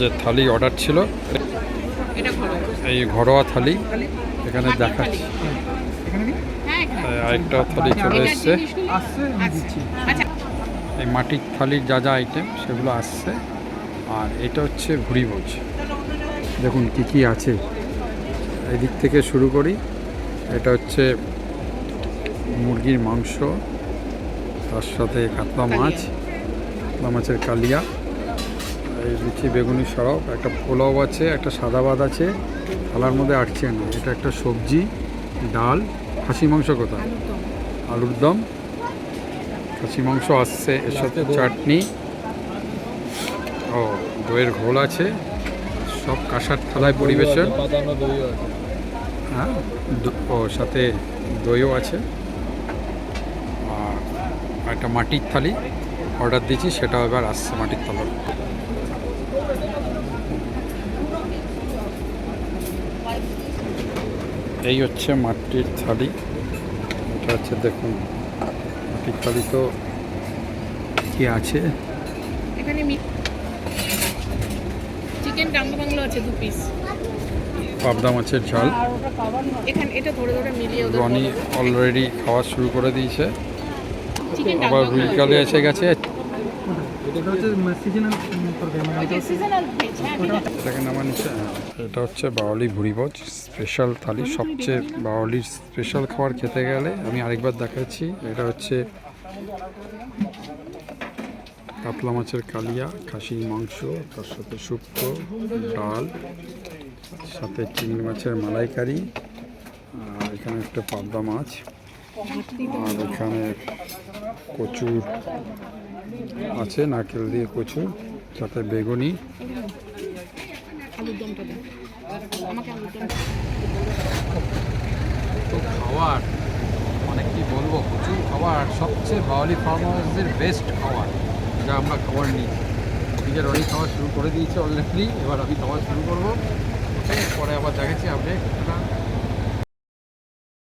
যে থালি অর্ডার ছিল, এই ঘরোয়া থালি এখানে দেখাচ্ছি। আরেকটা থালি চলে এসছে, এই মাটির থালির যা যা আইটেম সেগুলো আসছে। আর এটা হচ্ছে ভুঁড়িভোজ, দেখুন কি কি আছে। এই দিক থেকে শুরু করি। এটা হচ্ছে মুরগির মাংস, তার সাথে কাতলা মাছ, কাতলা মাছের কালিয়া, এই লুচি বেগুনি সরব, একটা পোলাও আছে, একটা সাদা ভাত আছে থালার মধ্যে আটছে না, এটা একটা সবজি, ডাল, খাসি মাংস কোথায়, আলুর দম, খাসি মাংস আসছে, এর সাথে চাটনি, ও দইয়ের ঘোল আছে, সব কাঁসার থালায় পরিবেশন। হ্যাঁ, ও সাথে দইও আছে। আর একটা মাটির থালি অর্ডার দিয়েছি, সেটাও এবার আসছে মাটির থালা। এই হচ্ছে মাটির থালি, এটা হচ্ছে দেখুন মাটির থালি। তো কি আছে এখানে? চিকেন টাঙ্গো বাংলো আছে 2 পিস, পাবদা মাছের ঝাল। এখানে এটা ধরে ধরে মিলিয়ে ওদের রনি অলরেডি খাওয়া শুরু করে দিয়েছে, চিকেন আবার টাঙ্গো রুই কালে এসে গেছে। এটাকে নামা নিচ্ছে। এটা হচ্ছে বাওয়ালি ভুঁড়িভোজ স্পেশাল থালি, সবচেয়ে বাওয়ালির স্পেশাল খাবার খেতে গেলে আমি আরেকবার দেখাচ্ছি। এটা হচ্ছে কাতলা মাছের কালিয়া, খাসির মাংস, তার সাথে শুক্তো, ডাল, সাথে চিংড়ি মাছের মালাইকারি, আর এখানে একটা পাবদা মাছ, আর এখানে কচু আছে, নারকেল দিয়ে কচু, সাথে বেগুনি। তো খাবার মানে কি বলবো, প্রচুর খাবার। সবচেয়ে বাওয়ালি ফার্ম হাউসের বেস্ট খাবার যা আমরা খাবার নিই। নিজের অনেক খাওয়া শুরু করে দিয়েছে অলরেডি, এবার আমি খাওয়া শুরু করবো। পরে আবার দেখাচ্ছি আপডেট।